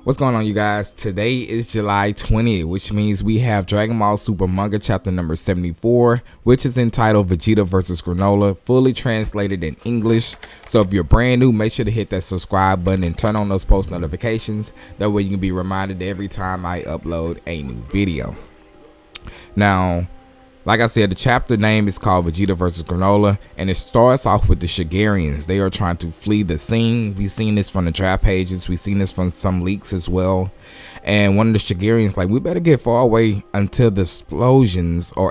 What's going on, you guys? Today is July 20th, which means we have Dragon Ball Super Manga chapter number 74, which is entitled Vegeta vs. Granola, fully translated in English. So if you're brand new, make sure to hit that subscribe button and turn on those post notifications. That way you can be reminded every time I upload a new video. Now, like I said, the chapter name is called Vegeta vs. Granola, and it starts off with the Shigarians. They are trying to flee the scene. We've seen this from the draft pages. We've seen this from some leaks as well. And one of the Shigarians like, we better get far away until the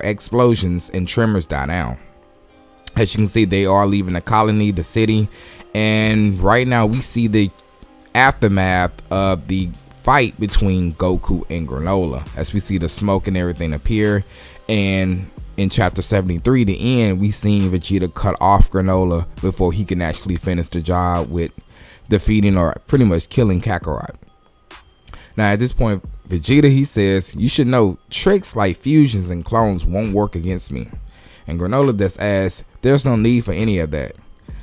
explosions and tremors die down. As you can see, they are leaving the colony, the city, and right now we see the aftermath of the fight between Goku and Granola, as we see the smoke and everything appear. And in chapter 73, the end, we seen Vegeta cut off Granola before he can actually finish the job with defeating or pretty much killing Kakarot. Now at this point, Vegeta, he says, you should know tricks like fusions and clones won't work against me. And Granola just asks, there's no need for any of that.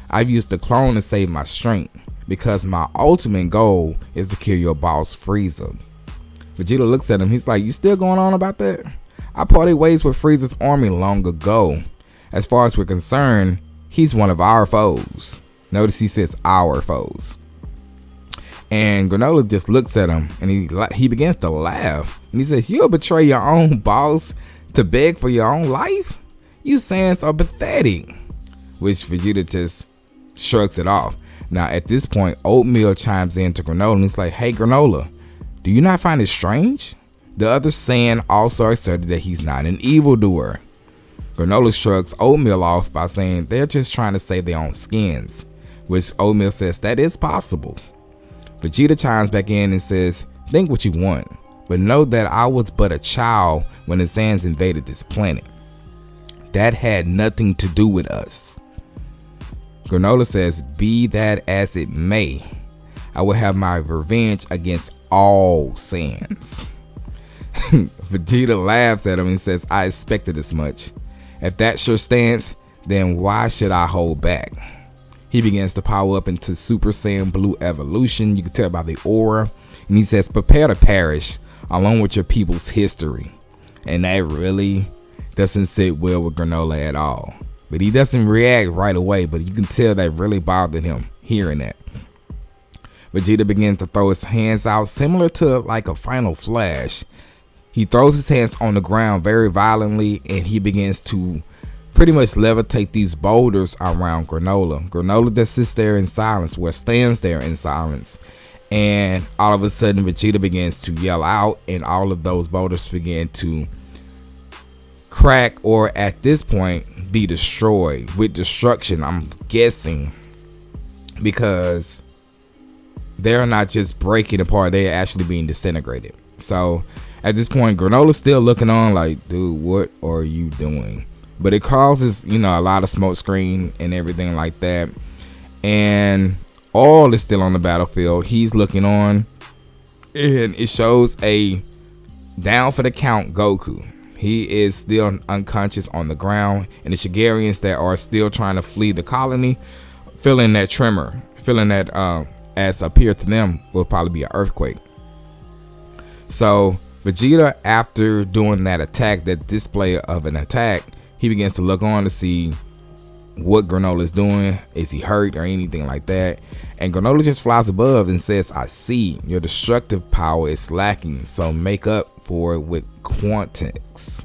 I've used the clone to save my strength, because my ultimate goal is to kill your boss Frieza. Vegeta looks at him, he's like, you still going on about that? I parted ways with Frieza's army long ago. As far as we're concerned, he's one of our foes. Notice he says our foes. And Granola just looks at him and he begins to laugh. And he says, you'll betray your own boss to beg for your own life? You Saiyans are pathetic. Which Vegeta just shrugs it off. Now at this point, Oatmeal chimes in to Granola and he's like, hey Granola, do you not find it strange? The other Saiyan also asserted that he's not an evildoer. Granola shrugs Oatmeal off by saying they're just trying to save their own skins, which Oatmeal says that is possible. Vegeta chimes back in and says, think what you want, but know that I was but a child when the Saiyans invaded this planet. That had nothing to do with us. Granola says, be that as it may, I will have my revenge against all Saiyans. Vegeta laughs at him and says, I expected as much. If that's your stance, then why should I hold back? He begins to power up into Super Saiyan Blue evolution. You can tell by the aura. And he says, prepare to perish along with your people's history. And that really doesn't sit well with Granola at all. But he doesn't react right away, but you can tell that really bothered him hearing that. Vegeta begins to throw his hands out similar to like a final flash. He throws his hands on the ground very violently and he begins to pretty much levitate these boulders around Granola. Granola just sits there in silence, or stands there in silence. And all of a sudden Vegeta begins to yell out and all of those boulders begin to crack, or at this point be destroyed with destruction, I'm guessing, because they're not just breaking apart, they're actually being disintegrated. So at this point, Granola's still looking on like, dude, what are you doing? But it causes, you know, a lot of smoke screen and everything like that. And all is still on the battlefield. He's looking on. And it shows a down for the count Goku. He is still unconscious on the ground. And the Shigarians that are still trying to flee the colony, feeling that tremor, feeling that as appeared to them will probably be an earthquake. So Vegeta, after doing that attack, that display of an attack, he begins to look on to see what Granola is doing. Is he hurt or anything like that? And Granola just flies above and says, I see your destructive power is lacking, so make up for it with quantities.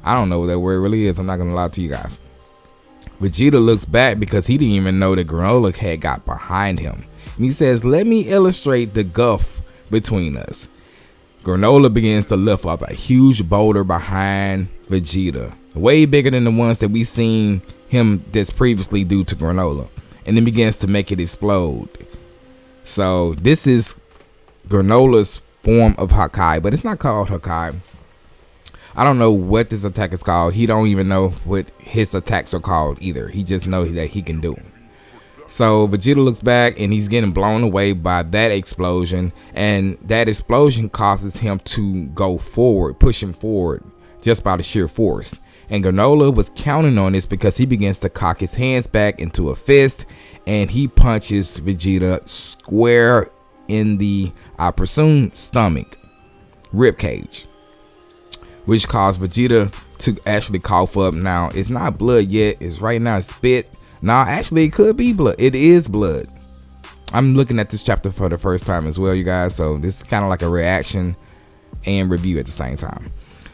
I don't know what that word really is. I'm not gonna lie to you guys. Vegeta looks back because he didn't even know that Granola had got behind him. And he says, let me illustrate the gulf between us. Granola begins to lift up a huge boulder behind Vegeta, way bigger than the ones that we seen him just previously do to Granola, and then begins to make it explode. So this is Granola's form of Hakai, but it's not called Hakai. I don't know what this attack is called. He don't even know what his attacks are called either. He just knows that he can do them. So Vegeta looks back and he's getting blown away by that explosion, and that explosion causes him to go forward, push him forward just by the sheer force. And Granola was counting on this because he begins to cock his hands back into a fist and he punches Vegeta square in the, I presume, stomach, rib cage, which caused Vegeta to actually cough up. Now, it's not blood yet. It's right now spit. Now, actually, it could be blood. It is blood. I'm looking at this chapter for the first time as well, you guys. So this is kind of like a reaction and review at the same time.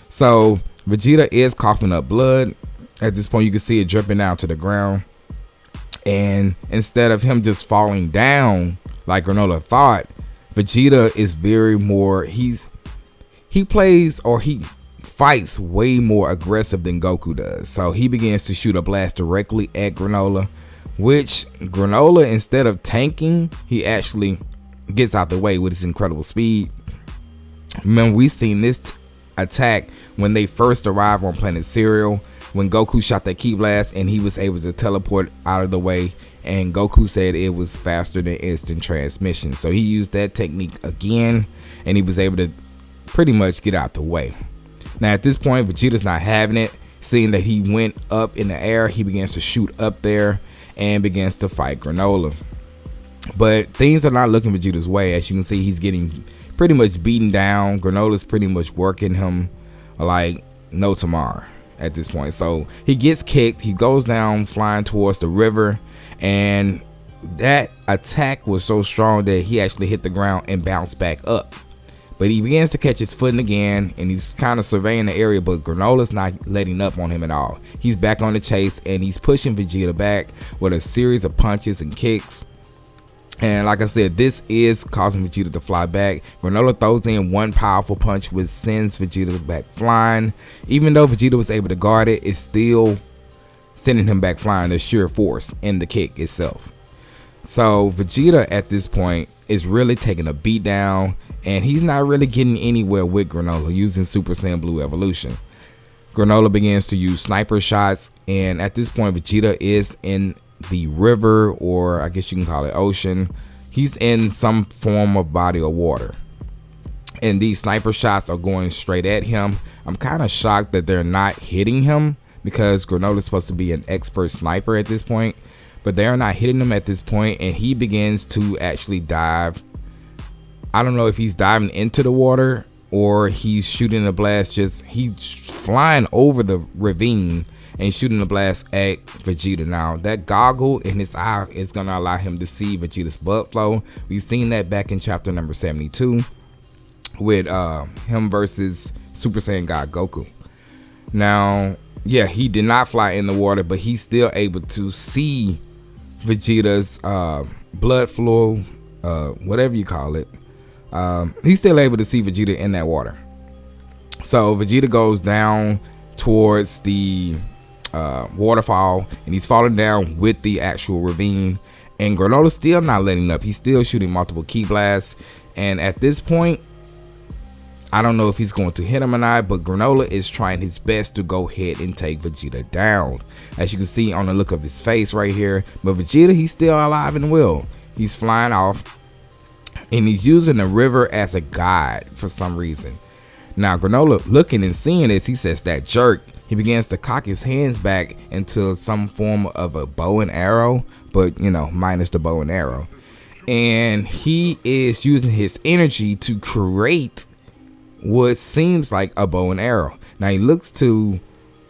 So Vegeta is coughing up blood. At this point, you can see it dripping down to the ground. And instead of him just falling down like Granolah thought, Vegeta is very more, he fights way more aggressive than Goku does. So he begins to shoot a blast directly at Granolah, which Granolah, instead of tanking, he actually gets out the way with his incredible speed. Remember, we've seen this attack when they first arrived on planet Cereal, when Goku shot that ki blast and he was able to teleport out of the way, and Goku said it was faster than instant transmission. So he used that technique again and he was able to pretty much get out the way. Now at this point, Vegeta's not having it. Seeing that he went up in the air, he begins to shoot up there and begins to fight Granolah. But things are not looking Vegeta's way. As you can see, he's getting pretty much beaten down. Granola's pretty much working him like no tomorrow at this point. So he gets kicked. He goes down flying towards the river, and that attack was so strong that he actually hit the ground and bounced back up. But he begins to catch his footing again, and he's kind of surveying the area, but Granola's not letting up on him at all. He's back on the chase, and he's pushing Vegeta back with a series of punches and kicks. And like I said, this is causing Vegeta to fly back. Granolah throws in one powerful punch which sends Vegeta back flying. Even though Vegeta was able to guard it, it's still sending him back flying. The sheer force in the kick itself. So Vegeta at this point is really taking a beat down, and he's not really getting anywhere with Granolah using Super Saiyan Blue Evolution. Granolah begins to use sniper shots, and at this point Vegeta is in the river, or I guess you can call it ocean. He's in some form of body of water, and these sniper shots are going straight at him. I'm kind of shocked that they're not hitting him, because Granolah is supposed to be an expert sniper at this point, but they're not hitting him at this point, and he begins to actually dive. I don't know if he's diving into the water or he's shooting a blast. He's flying over the ravine and shooting a blast at Vegeta. Now that goggle in his eye is going to allow him to see Vegeta's blood flow. We've seen that back in chapter number 72 with him versus Super Saiyan God Goku. Now, yeah, he did not fly in the water, but he's still able to see Vegeta's blood flow, whatever you call it. He's still able to see Vegeta in that water. So Vegeta goes down towards the waterfall, and he's falling down with the actual ravine, and Granola's still not letting up. He's still shooting multiple ki blasts, and at this point I don't know if he's going to hit him or not, but Granolah is trying his best to go ahead and take Vegeta down, as you can see on the look of his face right here. But Vegeta, he's still alive and well. He's flying off, and he's using the river as a guide for some reason. Now Granolah, looking and seeing this, he says, "That jerk." He begins to cock his hands back into some form of a bow and arrow, but you know, minus the bow and arrow. And he is using his energy to create what seems like a bow and arrow. Now he looks to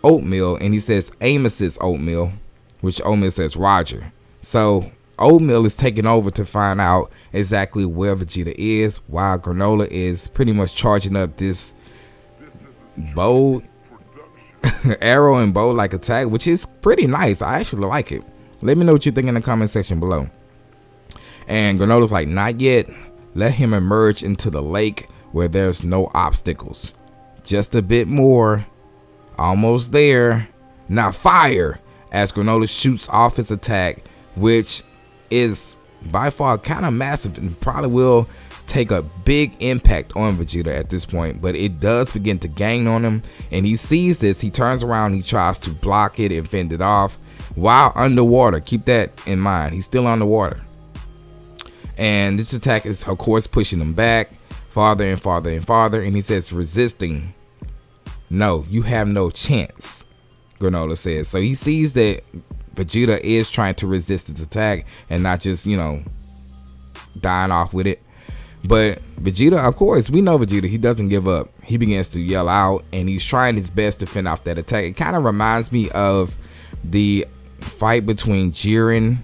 Oatmeal and he says, "Aim assist, Oatmeal," which Oatmeal says, "Roger." So Oatmeal is taking over to find out exactly where Vegeta is, while Granolah is pretty much charging up this bow arrow and bow like attack, which is pretty nice. I actually like it. Let me know what you think in the comment section below. And Granolah's like, "Not yet. Let him emerge into the lake where there's no obstacles. Just a bit more. Almost there. Now fire!" As Granolah shoots off his attack, which is by far kind of massive and probably will take a big impact on Vegeta at this point. But it does begin to gain on him, and he sees this. He turns around, he tries to block it and fend it off while underwater. Keep that in mind. He's still underwater, and this attack is of course pushing him back farther and farther and farther, and he says, "Resisting? No, you have no chance," Granolah says. So he sees that Vegeta is trying to resist its attack and not just, you know, dying off with it. But Vegeta, of course, we know Vegeta, he doesn't give up. He begins to yell out, and he's trying his best to fend off that attack. It kind of reminds me of the fight between Jiren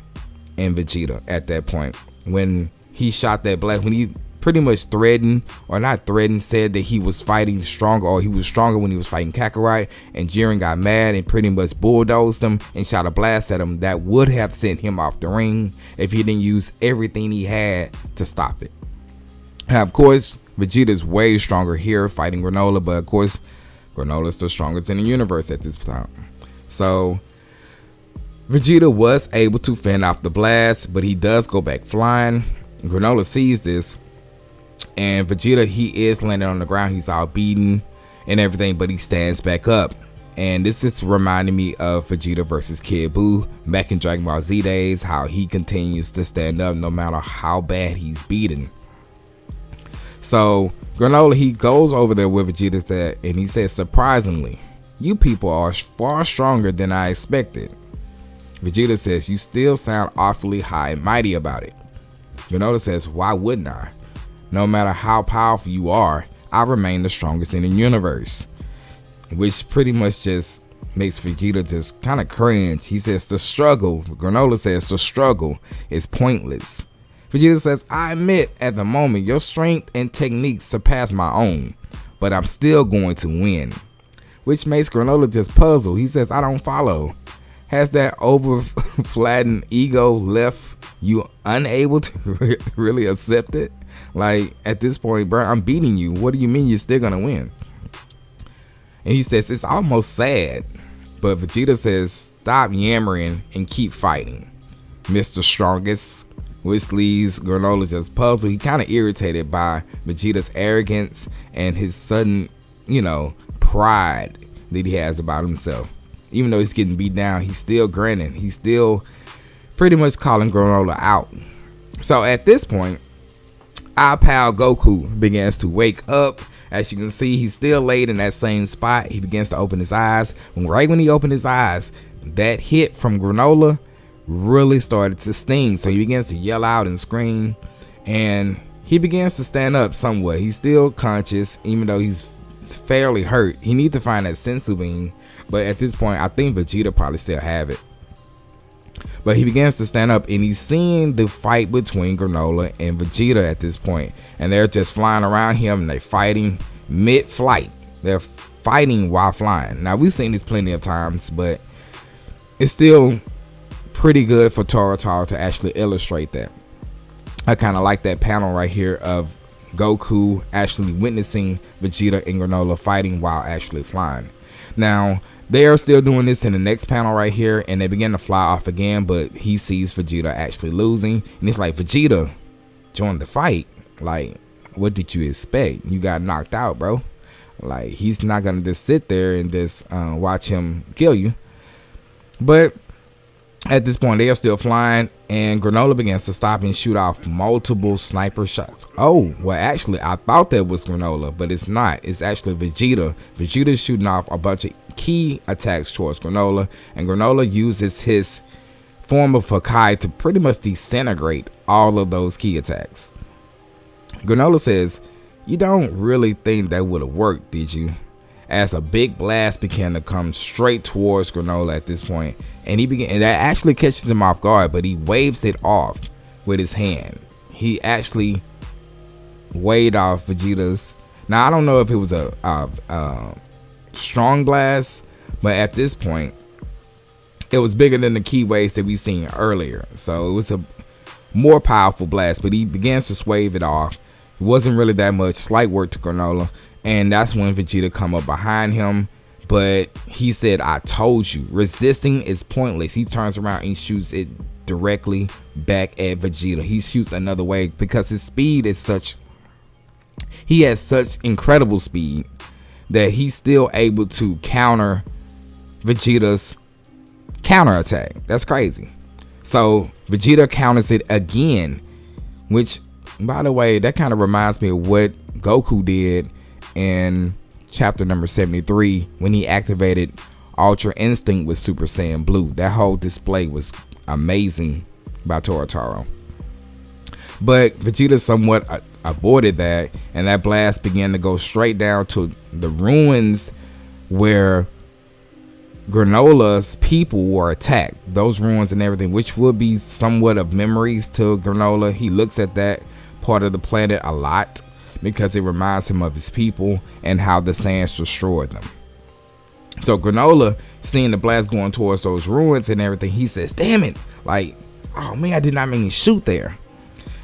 and Vegeta at that point, when he shot that blast, when he pretty much threatened, or not threatened, said that he was fighting stronger, or he was stronger when he was fighting Kakarot, and Jiren got mad and pretty much bulldozed him and shot a blast at him that would have sent him off the ring if he didn't use everything he had to stop it. Now, of course, Vegeta's way stronger here fighting Granolah, but of course, Granola's the strongest in the universe at this time. So Vegeta was able to fend off the blast, but he does go back flying. Granolah sees this, and Vegeta, he is landing on the ground. He's all beaten and everything, but he stands back up. And this is reminding me of Vegeta versus Kid Buu back in Dragon Ball Z days, how he continues to stand up no matter how bad he's beaten. So Granolah, he goes over there with Vegeta and he says, surprisingly, you people are far stronger than I expected. Vegeta says, you still sound awfully high and mighty about it. Granolah says, why wouldn't I? No matter how powerful you are, I remain the strongest in the universe. Which pretty much just makes Vegeta just kind of cringe. He says the struggle, Granolah says the struggle is pointless. Vegeta says, I admit at the moment your strength and technique surpass my own, but I'm still going to win. Which makes Granolah just puzzled. He says, I don't follow. Has that over flattened ego left you unable to really accept it? Like, at this point, bro, I'm beating you. What do you mean you're still gonna win? And he says, it's almost sad. But Vegeta says, stop yammering and keep fighting, Mr. Strongest. Which leaves Granolah just puzzled. He kind of irritated by Vegeta's arrogance and his sudden, pride that he has about himself. Even though he's getting beat down, he's still grinning. He's still pretty much calling Granolah out. So at this point, our pal Goku begins to wake up. As you can see, he's still laid in that same spot. He begins to open his eyes. Right when he opened his eyes, that hit from Granolah really started to sting. So he begins to yell out and scream, and he begins to stand up somewhat. He's still conscious, even though he's fairly hurt. He needs to find that senzu bean, but at this point, I think Vegeta probably still have it. But he begins to stand up, and he's seeing the fight between Granolah and Vegeta at this point, and they're just flying around him, and they're fighting mid-flight. They're fighting while flying. Now, we've seen this plenty of times, but it's still pretty good for Toro to actually illustrate that. I kind of like that panel right here of Goku actually witnessing Vegeta and Granolah fighting while actually flying. Now, they are still doing this in the next panel right here, and they begin to fly off again, but he sees Vegeta actually losing, and it's like, Vegeta, join the fight. Like, what did you expect? You got knocked out, bro. Like, he's not gonna just sit there and just watch him kill you. But at this point, they are still flying, and Granolah begins to stop and shoot off multiple sniper shots. Oh, well, actually, I thought that was Granolah, but it's not. It's actually Vegeta. Vegeta's shooting off a bunch of key attacks towards Granolah, and Granolah uses his form of Hakai to pretty much disintegrate all of those key attacks. Granolah says, you don't really think that would have worked, did you? As a big blast began to come straight towards Granolah at this point, and that actually catches him off guard, but he waves it off with his hand. He actually waved off Vegeta's. Now, I don't know if it was a strong blast, but at this point, it was bigger than the key waves that we seen earlier. So it was a more powerful blast, but he begins to wave it off. It wasn't really that much, slight work to Granolah. And that's when Vegeta come up behind him. But he said, I told you, resisting is pointless. He turns around and shoots it directly back at Vegeta. He shoots another way because his speed is such, he has such incredible speed that he's still able to counter Vegeta's counterattack. That's crazy. So Vegeta counters it again, which, by the way, that kind of reminds me of what Goku did in chapter number 73 when he activated Ultra Instinct with Super Saiyan Blue. That whole display was amazing by Toro. But Vegeta somewhat avoided that, and that blast began to go straight down to the ruins where Granola's people were attacked. Those ruins and everything, which would be somewhat of memories to Granola. He looks at that part of the planet a lot because it reminds him of his people and how the Saiyans destroyed them. So Granola, seeing the blast going towards those ruins and everything, he says, damn it, like, oh man, I did not mean to shoot there.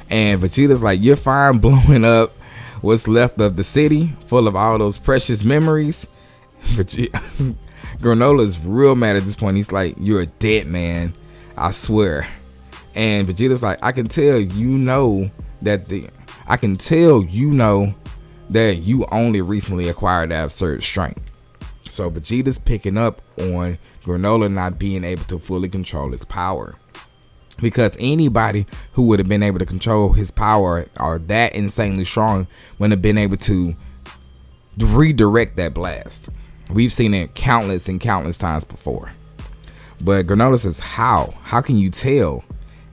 And Vegeta's like, you're fine, blowing up what's left of the city full of all those precious memories. Granola's real mad at this point. He's like, you're a dead man, I swear. And Vegeta's like, I can tell you know that you only recently acquired that absurd strength. So Vegeta's picking up on Granola not being able to fully control his power, because anybody who would have been able to control his power or that insanely strong would have been able to redirect that blast. We've seen it countless and countless times before. But Granola says, how can you tell?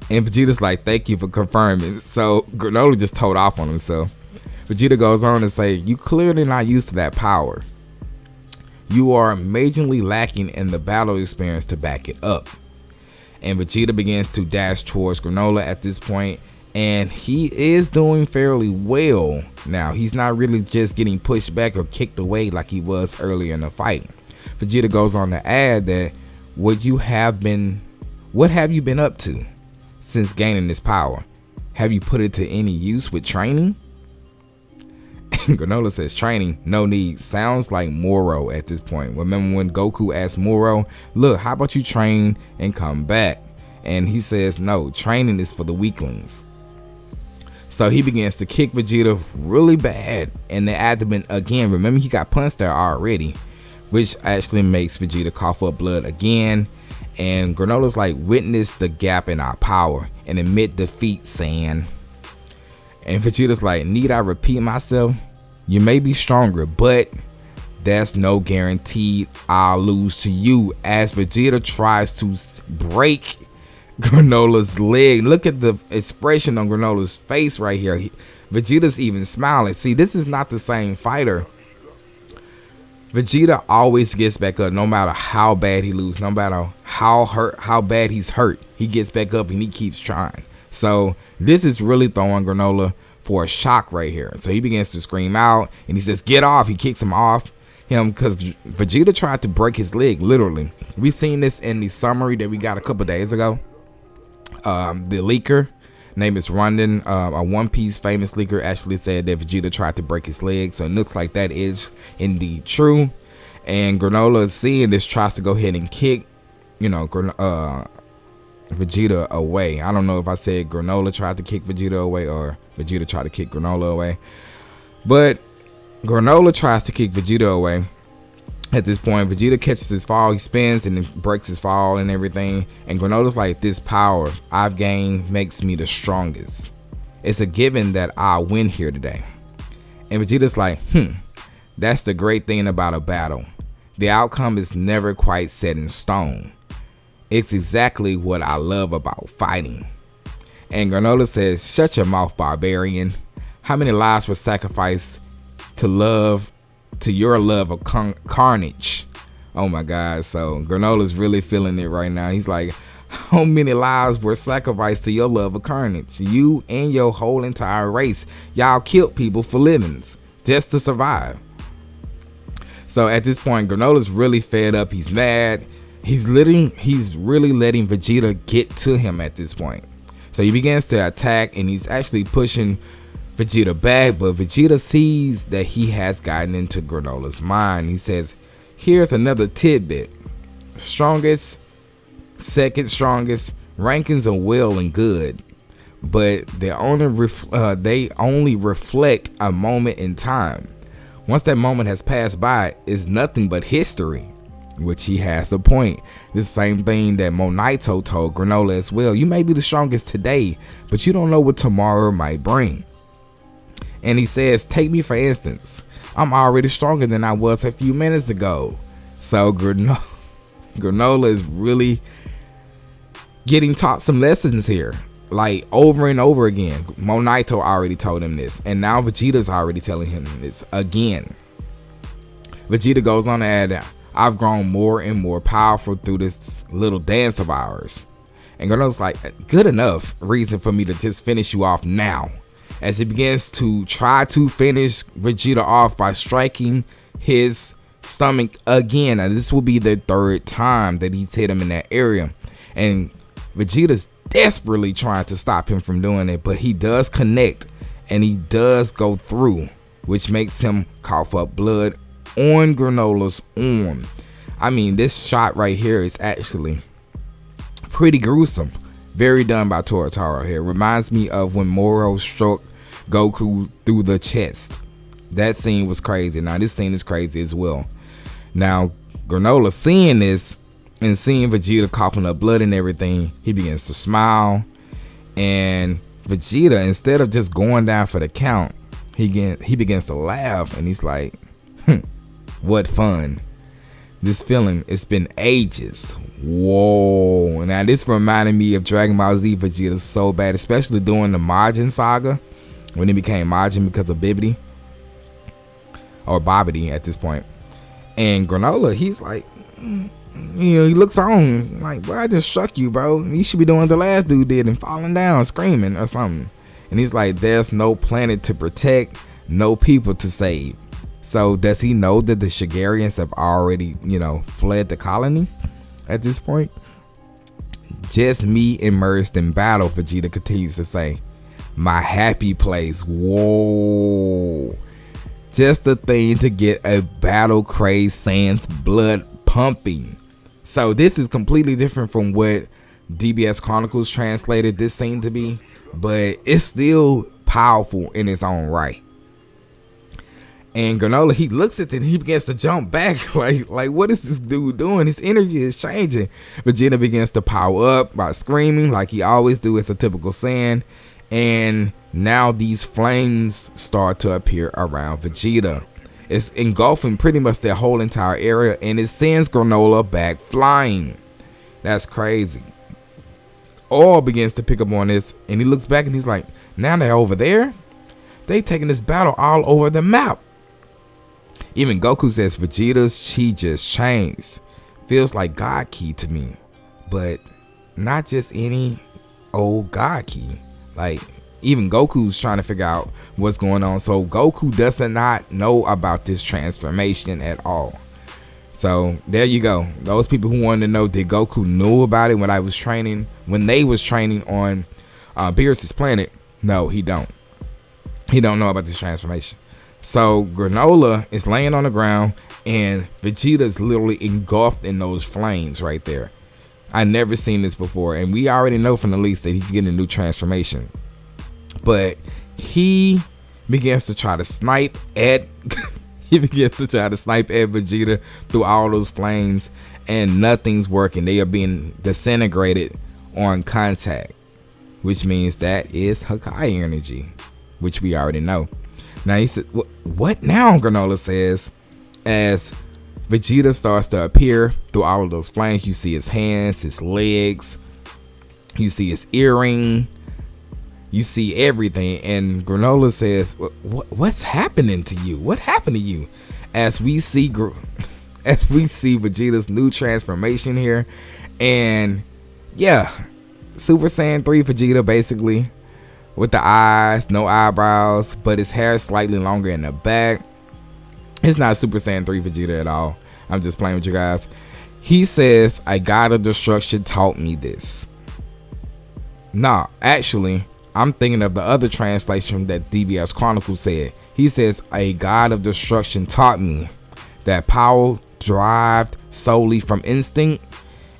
And Vegeta's like, thank you for confirming. So Granola just told off on himself. Vegeta goes on to say, you clearly not used to that power. You are majorly lacking in the battle experience to back it up. And Vegeta begins to dash towards Granola at this point, and he is doing fairly well now. He's not really just getting pushed back or kicked away like he was earlier in the fight. Vegeta goes on to add that what have you been up to since gaining this power? Have you put it to any use with training? And Granola says, training, no need. Sounds like Moro at this point. Remember when Goku asked Moro, look, how about you train and come back? And he says, no, training is for the weaklings. So he begins to kick Vegeta really bad in the abdomen again. Remember, he got punched there already, which actually makes Vegeta cough up blood again. And Granola's like, witness the gap in our power and admit defeat, Saiyan. And Vegeta's like, need I repeat myself? You may be stronger, but there's no guarantee I'll lose to you. As Vegeta tries to break Granola's leg. Look at the expression on Granola's face right here. Vegeta's even smiling. See, this is not the same fighter. Vegeta always gets back up no matter how bad he loses, no matter how bad he's hurt. He gets back up and he keeps trying. So this is really throwing Granola for a shock right here. So he begins to scream out and he says, get off. He kicks him off because Vegeta tried to break his leg, literally. We seen this in the summary that we got a couple days ago. The leaker, name is Rondon, a One Piece famous leaker, actually said that Vegeta tried to break his leg. So it looks like that is indeed true. And Granola, seeing this, tries to go ahead and kick, Vegeta away. I don't know if I said Granola tried to kick Vegeta away or Vegeta tried to kick Granola away, but Granola tries to kick Vegeta away. At this point, Vegeta catches his fall, he spins and then breaks his fall and everything. And Granola's like, this power I've gained makes me the strongest. It's a given that I'll win here today. And Vegeta's like, that's the great thing about a battle. The outcome is never quite set in stone. It's exactly what I love about fighting. And Granola says, shut your mouth, barbarian. How many lives were sacrificed to your love of carnage? Oh my God. So Granola's really feeling it right now. He's like, how many lives were sacrificed to your love of carnage? You and your whole entire race, y'all killed people for livings just to survive. So at this point, Granola's really fed up. He's mad. He's really letting Vegeta get to him at this point. So he begins to attack and he's actually pushing Vegeta back, but Vegeta sees that he has gotten into Granola's mind. He says, here's another tidbit. Strongest, second strongest, rankings are well and good, but they only reflect a moment in time. Once that moment has passed by, it's nothing but history. Which he has a point. The same thing that Monito told Granola as well. You may be the strongest today, but you don't know what tomorrow might bring. And he says, take me for instance. I'm already stronger than I was a few minutes ago. So Granola is really getting taught some lessons here. like over and over again. Monaito already told him this, and now Vegeta's already telling him this again. Vegeta goes on to add, I've grown more and more powerful through this little dance of ours. And Granola's like, good enough reason for me to just finish you off now. As he begins to try to finish Vegeta off by striking his stomach again. Now this will be the third time that he's hit him in that area. And Vegeta's desperately trying to stop him from doing it, but he does connect and he does go through, which makes him cough up blood on Granola's arm. I mean, this shot right here is actually pretty gruesome. Very done by Toritaro here. Reminds me of when Moro struck Goku through the chest. That scene was crazy. Now this scene is crazy as well. Now Granola, seeing this and seeing Vegeta coughing up blood and everything, he begins to smile. And Vegeta, instead of just going down for the count, he begins to laugh, and he's like, what fun. This feeling, it's been ages. Whoa. Now this reminded me of Dragon Ball Z Vegeta so bad, especially during the Majin saga, when he became Majin because of Bibbidi, or Bobbidi at this point. And Granola, he's like, he looks on like, bro, I just struck you, bro. You should be doing what the last dude did and falling down screaming or something. And he's like, there's no planet to protect, no people to save. So does he know that the Shigarians have already, fled the colony at this point? Just me immersed in battle, Vegeta continues to say. My happy place. Whoa. Just the thing to get a battle crazed Saiyan's blood pumping. So this is completely different from what DBS Chronicles translated this scene to be, but it's still powerful in its own right. And Granola, he looks at it and he begins to jump back. Like what is this dude doing? His energy is changing. Vegeta begins to power up by screaming like he always do. It's a typical Saiyan. And now these flames start to appear around Vegeta. It's engulfing pretty much their whole entire area, and it sends Granola back flying. That's crazy. All begins to pick up on this, and he looks back and he's like, now they're over there? They taking this battle all over the map. Even Goku says Vegeta's chi just changed. Feels like God Ki to me, but not just any old God Ki. Like even Goku's trying to figure out what's going on. So Goku does not know about this transformation at all. So there you go. Those people who wanted to know, did Goku know about it when they was training on Beerus's planet? No, he don't. He don't know about this transformation. So Granola is laying on the ground and Vegeta's literally engulfed in those flames right there. I never seen this before, and we already know from the leaks that he's getting a new transformation. But he begins to try to snipe at Vegeta through all those flames, and nothing's working. They are being disintegrated on contact, which means that is Hakai energy, which we already know. Now he said, what now? Granola says, as Vegeta starts to appear through all of those flames. You see his hands, his legs, you see his earring, you see everything. And Granola says, what's happening to you? What happened to you? As we see Vegeta's new transformation here. And yeah, Super Saiyan 3 Vegeta, basically, with the eyes, no eyebrows, but his hair is slightly longer in the back. It's not Super Saiyan 3 Vegeta at all. I'm just playing with you guys. He says, a god of destruction taught me this. Nah, actually, I'm thinking of the other translation that DBS Chronicles said. He says, a god of destruction taught me that power derived solely from instinct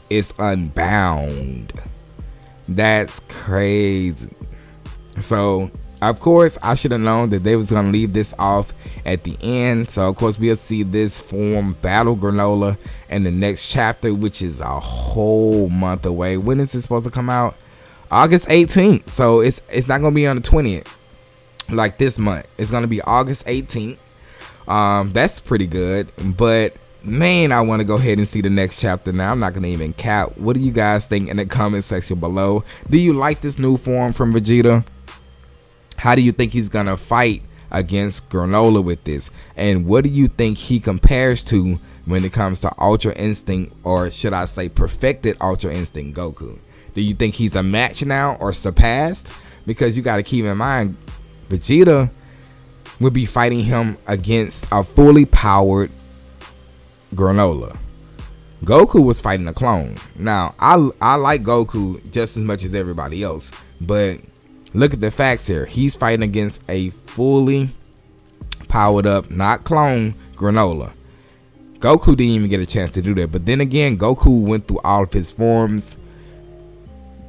is unbound. That's crazy. So, of course, I should have known that they was going to leave this off at the end. So, of course, we'll see this form battle Granola in the next chapter, which is a whole month away. When is it supposed to come out? August 18th. So, it's not going to be on the 20th like this month. It's going to be August 18th. That's pretty good. But man, I want to go ahead and see the next chapter now. I'm not going to even cap. What do you guys think in the comment section below? Do you like this new form from Vegeta? How do you think he's going to fight against Granola with this? And what do you think he compares to when it comes to Ultra Instinct, or should I say perfected Ultra Instinct Goku? Do you think he's a match now or surpassed? Because you got to keep in mind, Vegeta would be fighting him against a fully powered Granola. Goku was fighting a clone. Now, I like Goku just as much as everybody else, but look at the facts here. He's fighting against a fully powered up, not clone, Granola. Goku didn't even get a chance to do that. But then again, Goku went through all of his forms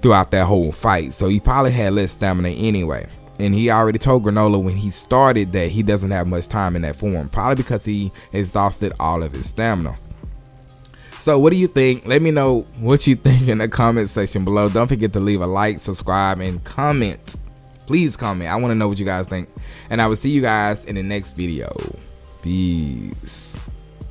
throughout that whole fight, so he probably had less stamina anyway. And he already told Granola when he started that he doesn't have much time in that form, probably because he exhausted all of his stamina. So what do you think? Let me know what you think in the comment section below. Don't forget to leave a like, subscribe, and comment. Please comment. I want to know what you guys think. And I will see you guys in the next video. Peace.